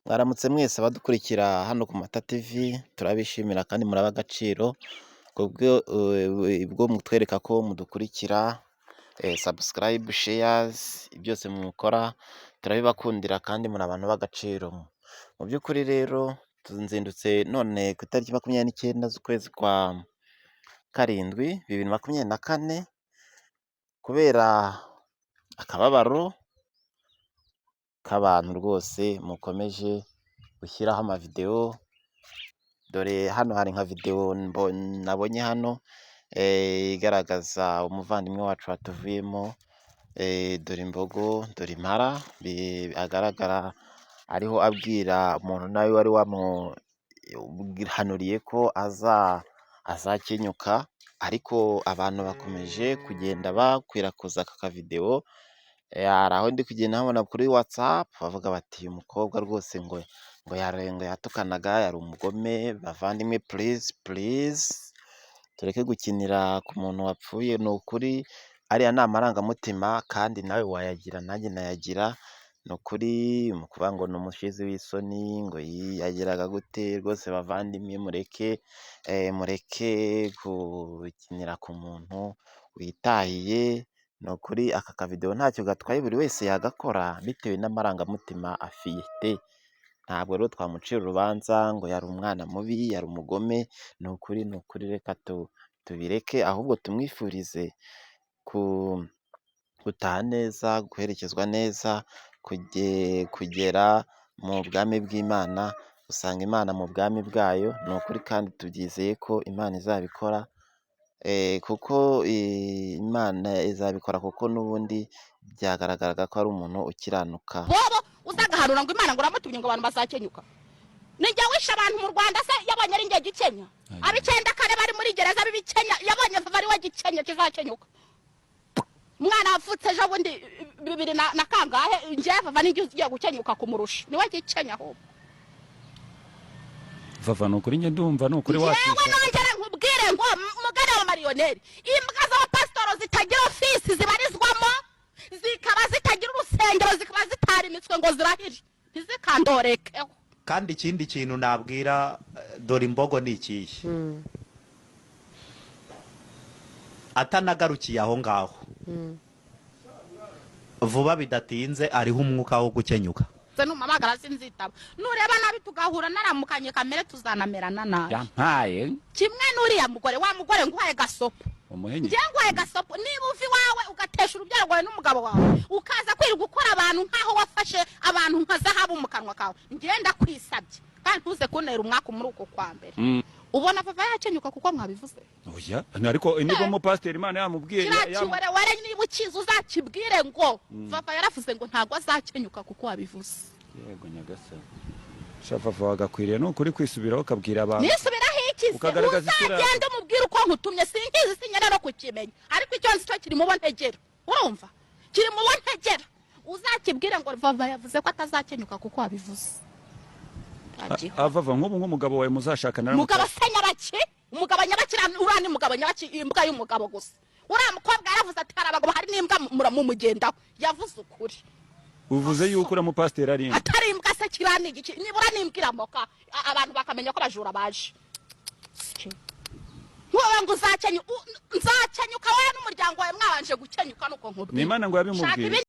Mwaramutse mwese abadukurikira hano ku Mata TV, turabishimira kandi murabe agaciro ubwo mutwereka ko mudukurikira, subscribe, shares, byose mukora turabibakundira kandi muri abantu b'agaciro. Mu by'ukuri rero nzindutse none ku itariki 29 z'ukwezi kwa karindwi 2024 kubera akababaro k'abantu rwose mukomeje gushyiraho amavideo. Dore hano hari nka video nabonye hano igaragaza umuvandimwe wacu watuvuyemo, dore imbogo, dore impara, agaragara ariho abwira umuntu nawe wari wamuhanuriye ko azakenyuka, ariko abantu bakomeje kugenda bakwirakuza aka kavideo. Hari aho ndi kugenda nkabona kuri WhatsApp bavuga bati uyu mukobwa rwose ngo yatukanaga, yari umugome. Bavandimwe please tureke gukinira ku muntu wapfuye. Ni ukuri ariya ni amarangamutima kandi nawe wayagira nanjye nayagira. Ni ukuri mu kuvuga ngo ni umushizi w'isoni ngo yagiraga gute. Rwose bavandimwe mureke gukinira ku muntu witahiye. Ni ukuri aka kavideo ntacyo gatwaye, buri wese yagakora bitewe n'amarangamutima afite. Ntabwo rero twamucira urubanza ngo yari umwana mubi, yari umugome. Ni ukuri reka tubireke, ahubwo tumwifurize gutaha neza, guherekezwa neza, kugera mu bwami bw'Imana, usanga Imana mu bwami bwayo. Ni ukuri kandi tubyizeye ko Imana izabikora, kuko Imana izabikora, kuko n'ubundi byagaragaraga ko ari umuntu ukiranuka. Bobo uzagaharura ngo Imana ngo uramutumye ngo abantu bazakenyuka. Nijye wisha abantu mu Rwanda se yabonye ari nge gikenya. Abicenda kare bari muri gereza bibikenya, yabonye bari wa gikenya kizakenyuka. Mwana afutse ejo bundi 2000 na kangahe nje vava n'ingiye ugiye gukenyuka kumurusha. Ni wa gikenya ahubwo. Vava no kuri nge ndumva no kuri wacu. Yewe nongera nkubwire ngo mugana wa marioneri. Imbwa za pastoro zitagira office zibarizwamo, zikaba zitagira urusengero, zikaba zitarimitswe ngo zirahiri. Ntizikandoreke. Kandi ikindi kintu nabwira dore imbogo ni ikihe. Atanagarukiye aho ngaho. Vuba bidatinze ariho umwuka wo gukenyuka. Numamagara sinzitaba. Nureba nabi tugahura naramukanye kamere tuzanamerana nabi. Yampaye Kimwe nuriya mugore, wa mugore nguhaye gasopo. umuhenyi. Ngiye nguhaye gasopo, niba uvi wawe ugatesha urubyaro rwawe n'umugabo wawe, ukaza kwirirwa gukora abantu nkaho wafashe abantu nka zahabu mu kanwa kawe. Ngenda kwisabye. Kandi ntuze kuntera umwaka muri uko kwa mbere. Ubona papa yakenyuka kuko mwabivuze. Oya, ariko niba mu pastor Imana yamubwiye ware niba ukiza uzakibwire ngo papa yaravuze ngo ntago azakenyuka kuko wabivuze. Yego nyagasa. Shafafa wagakwiriye no kuri kwisubiraho kabwira abantu. Nisubiraho ikize. Uzagenda umubwira uko nkutumye, sinkizi sinyana no kukimenya. Ariko icyo nzi cyo kiri mu bontegera. Urumva? Kiri mu bontegera. Uzakibwire ngo papa yavuze ko atazakenyuka kuko wabivuze. Avava nk'ubu nk'umugabo wawe muzashakana na mugabo sanyabaki, umugabo nyabakira urani mugabo nyabaki, imbwa y'umugabo gusa. Uriya mukobwa yaravuze ati harabagabo hari n'imbwa mumugendaho. Yavuze ukuri. Uvuze yuko ura mu pastor ari atari imbwa se kirani iki, nibura nimbwira moka abantu bakamenya ko bajura baje. Wowe ngo nzakenyuka wowe n'umuryango wawe mwabanje gukenyuka nuko nkubwira. Ni Imana ngo yabimubwiye.